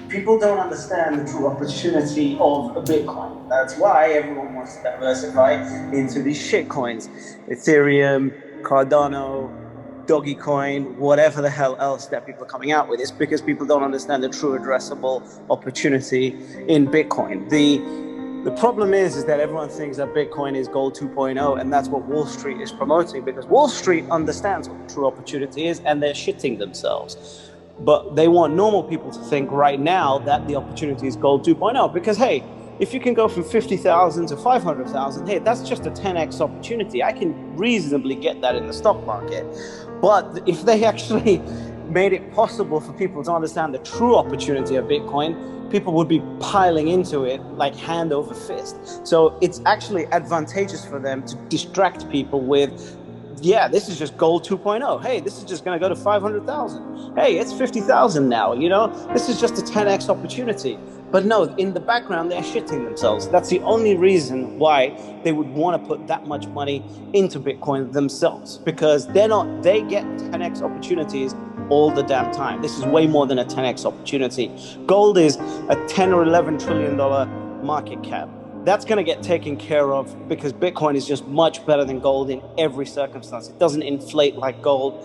People don't understand the true opportunity of Bitcoin. That's why everyone wants to diversify into these shit coins. Ethereum, Cardano, Dogecoin, whatever the hell else that people are coming out with. It's because people don't understand the true addressable opportunity in Bitcoin. The problem is that everyone thinks that Bitcoin is gold 2.0, and that's what Wall Street is promoting, because Wall Street understands what the true opportunity is and they're shitting themselves. But they want normal people to think right now that the opportunity is gold 2.0, because, hey, if you can go from 50,000 to 500,000, hey, that's just a 10x opportunity. I can reasonably get that in the stock market. But if they actually made it possible for people to understand the true opportunity of Bitcoin, people would be piling into it like hand over fist. So it's actually advantageous for them to distract people with, yeah, this is just gold 2.0. Hey, this is just going to go to 500,000. Hey, it's 50,000 now. This is just a 10x opportunity. But no, in the background, they're shitting themselves. That's the only reason why they would want to put that much money into Bitcoin themselves, because they get 10x opportunities all the damn time. This is way more than a 10x opportunity. Gold is a 10 or 11 trillion dollar market cap. That's going to get taken care of because Bitcoin is just much better than gold in every circumstance. It doesn't inflate like gold.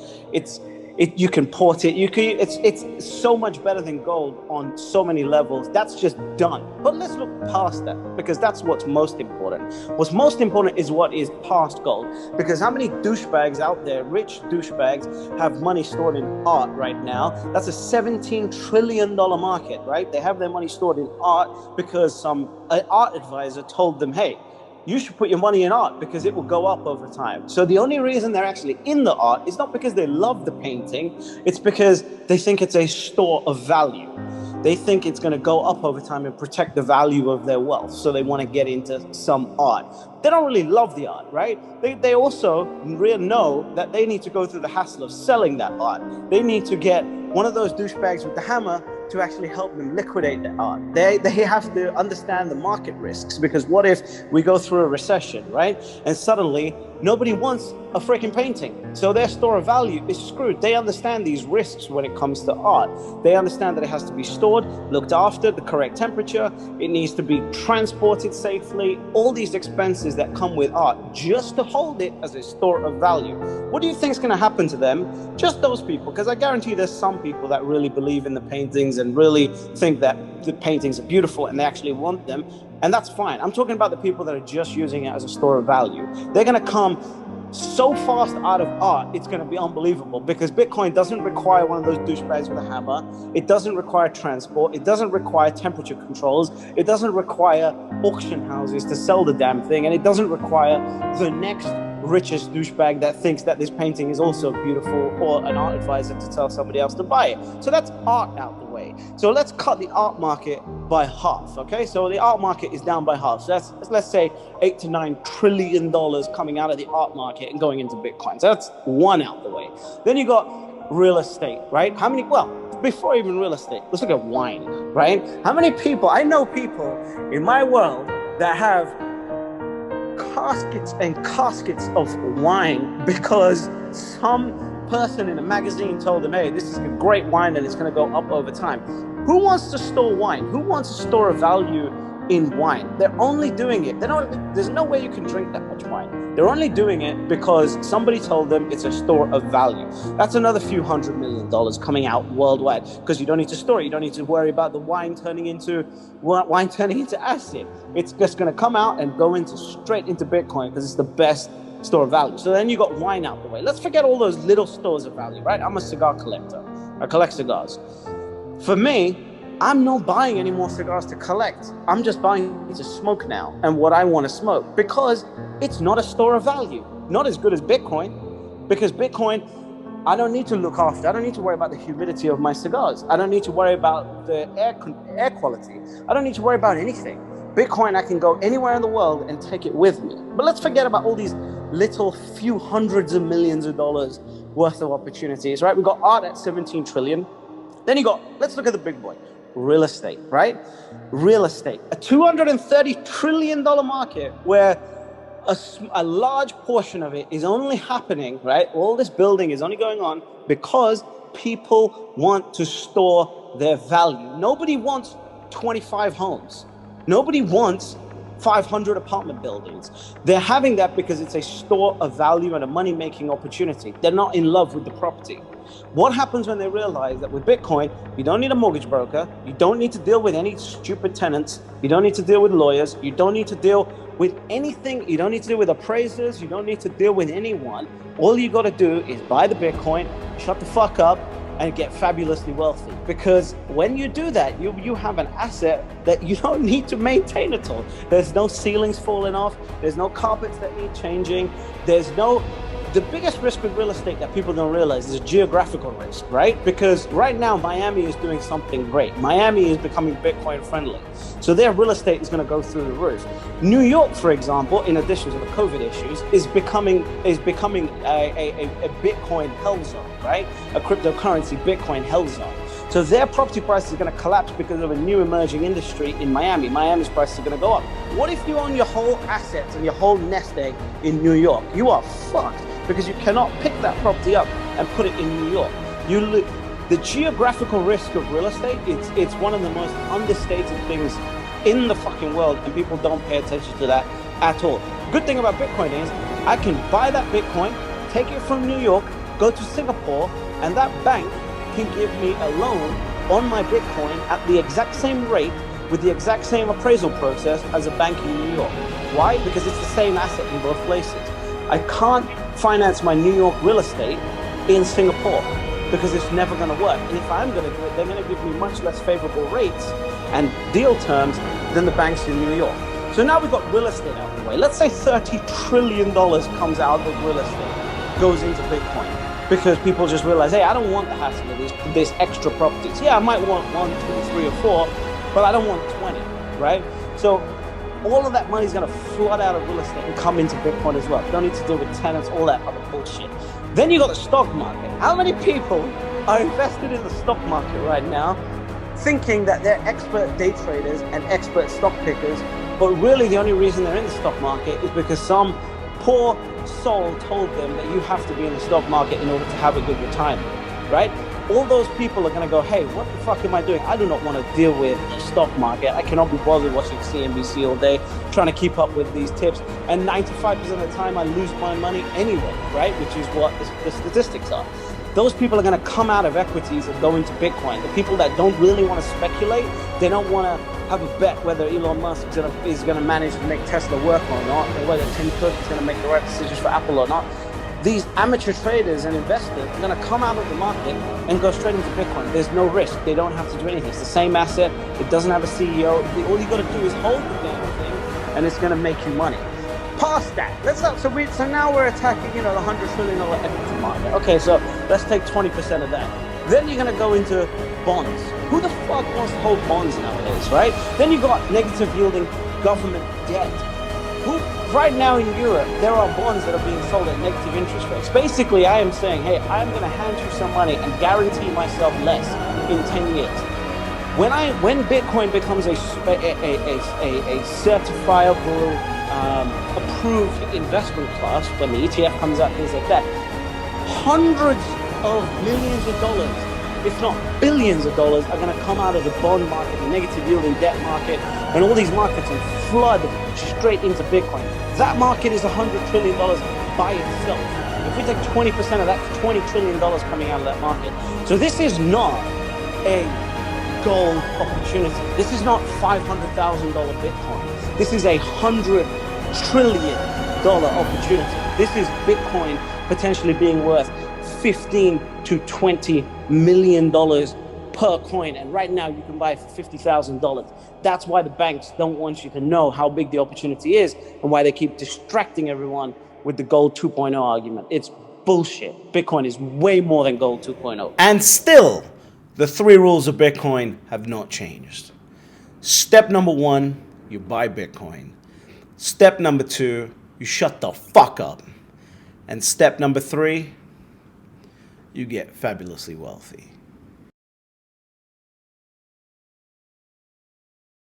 You can port it. It's so much better than gold on so many levels. That's just done. But let's look past that, because that's what's most important. What's most important is what is past gold. Because how many douchebags out there, rich douchebags, have money stored in art right now? That's a $17 trillion market, right? They have their money stored in art because some art advisor told them, hey, you should put your money in art because it will go up over time. So the only reason they're actually in the art is not because they love the painting, it's because they think it's a store of value. They think it's going to go up over time and protect the value of their wealth. So they want to get into some art. They don't really love the art, right? They also really know that they need to go through the hassle of selling that art. They need to get one of those douchebags with the hammer to actually help them liquidate the art. They have to understand the market risks, because what if we go through a recession, right? And suddenly nobody wants a freaking painting. So their store of value is screwed. They understand these risks when it comes to art. They understand that it has to be stored, looked after, the correct temperature. It needs to be transported safely. All these expenses that come with art just to hold it as a store of value. What do you think is going to happen to them? Just those people, because I guarantee there's some people that really believe in the paintings and really think that the paintings are beautiful and they actually want them. And that's fine. I'm talking about the people that are just using it as a store of value. They're going to come so fast out of art, it's going to be unbelievable, because Bitcoin doesn't require one of those douchebags with a hammer. It doesn't require transport. It doesn't require temperature controls. It doesn't require auction houses to sell the damn thing. And it doesn't require the next richest douchebag that thinks that this painting is also beautiful, or an art advisor to tell somebody else to buy it. So that's art out the way. So let's cut the art market by half, okay? So the art market is down by half. So let's say $8 to $9 trillion coming out of the art market and going into Bitcoin. So that's one out the way. Then you got real estate, right? Before even real estate, let's look at wine, right? How many people, I know people in my world that have caskets and caskets of wine because some person in a magazine told them, hey, this is a great wine and it's going to go up over time. Who wants to store wine? Who wants to store a value in wine? They're only doing it. There's no way you can drink that much wine. They're only doing it because somebody told them it's a store of value. That's another few $100 million coming out worldwide, because you don't need to store it. You don't need to worry about the wine turning into acid. It's just going to come out and go straight into Bitcoin because it's the best store of value. So then you got wine out the way. Let's forget all those little stores of value, right? I'm a cigar collector. I collect cigars. For me, I'm not buying any more cigars to collect. I'm just buying to smoke now and what I want to smoke, because it's not a store of value. Not as good as Bitcoin, because Bitcoin, I don't need to look after. I don't need to worry about the humidity of my cigars. I don't need to worry about the air quality. I don't need to worry about anything. Bitcoin, I can go anywhere in the world and take it with me. But let's forget about all these little few hundreds of millions of dollars worth of opportunities, right? We've got art at 17 trillion. Then let's look at the big boy, real estate, right? Real estate, a $230 trillion market where a large portion of it is only happening, right? All this building is only going on because people want to store their value. Nobody wants 25 homes. Nobody wants 500 apartment buildings. They're having that because it's a store of value and a money-making opportunity. They're not in love with the property. What happens when they realize that with Bitcoin, you don't need a mortgage broker, you don't need to deal with any stupid tenants, you don't need to deal with lawyers, you don't need to deal with anything, you don't need to deal with appraisers, you don't need to deal with anyone. All you got to do is buy the Bitcoin, shut the fuck up, and get fabulously wealthy. Because when you do that, you have an asset that you don't need to maintain at all. There's no ceilings falling off, there's no carpets that need changing, the biggest risk with real estate that people don't realize is a geographical risk, right? Because right now, Miami is doing something great. Miami is becoming Bitcoin friendly. So their real estate is going to go through the roof. New York, for example, in addition to the COVID issues, is becoming a Bitcoin hell zone, right? A cryptocurrency Bitcoin hell zone. So their property prices are going to collapse because of a new emerging industry in Miami. Miami's prices are going to go up. What if you own your whole assets and your whole nest egg in New York? You are fucked because you cannot pick that property up and put it in New York. The geographical risk of real estate, it's one of the most understated things in the fucking world, and people don't pay attention to that at all. Good thing about Bitcoin is I can buy that Bitcoin, take it from New York, go to Singapore, and that bank can give me a loan on my Bitcoin at the exact same rate with the exact same appraisal process as a bank in New York. Why? Because it's the same asset in both places. I can't finance my New York real estate in Singapore because it's never going to work. And if I'm going to do it, they're going to give me much less favorable rates and deal terms than the banks in New York. So now we've got real estate out of the way. Let's say $30 trillion comes out of real estate, goes into Bitcoin. Because people just realize, hey, I don't want the hassle of this extra properties. Yeah, I might want 1, 2, 3, or 4, but I don't want 20, right? So all of that money is going to flood out of real estate and come into Bitcoin as well. You don't need to deal with tenants, all that other bullshit. Then you got the stock market. How many people are invested in the stock market right now thinking that they're expert day traders and expert stock pickers, but really the only reason they're in the stock market is because some poor soul told them that you have to be in the stock market in order to have a good retirement, right? All those people are going to go, hey, what the fuck am I doing? I do not want to deal with the stock market. I cannot be bothered watching CNBC all day, trying to keep up with these tips. And 95% of the time, I lose my money anyway, right? Which is what the statistics are. Those people are going to come out of equities and go into Bitcoin. The people that don't really want to speculate, they don't want to have a bet whether Elon Musk is going to manage to make Tesla work or not, or whether Tim Cook is going to make the right decisions for Apple or not. These amateur traders and investors are going to come out of the market and go straight into Bitcoin. There's no risk. They don't have to do anything. It's the same asset. It doesn't have a CEO. All you got to do is hold the damn thing, and it's going to make you money. Past that, so now we're attacking, the $100 trillion equity market. Okay, so let's take 20% of that. Then you're going to go into bonds. Who the fuck wants to hold bonds nowadays, right? Then you got negative yielding government debt. Right now in Europe, there are bonds that are being sold at negative interest rates. Basically, I am saying, hey, I'm going to hand you some money and guarantee myself less in 10 years. When Bitcoin becomes a certifiable, approved investment class, when the ETF comes out, things like that, hundreds of millions of dollars, if not billions of dollars, are going to come out of the bond market, the negative yielding debt market, and all these markets and flood straight into Bitcoin. That market is $100 trillion by itself. If we take 20% of that, $20 trillion coming out of that market. So this is not a gold opportunity. This is not $500,000 Bitcoin. This is $100 trillion opportunity. This is Bitcoin potentially being worth $15 to $20 million per coin, and right now you can buy for $50,000. That's why the banks don't want you to know how big the opportunity is, and why they keep distracting everyone with the gold 2.0 argument. It's bullshit. Bitcoin is way more than gold 2.0. And still, the 3 rules of Bitcoin have not changed. Step number 1, you buy Bitcoin. Step number 2, you shut the fuck up. And step number 3, you get fabulously wealthy.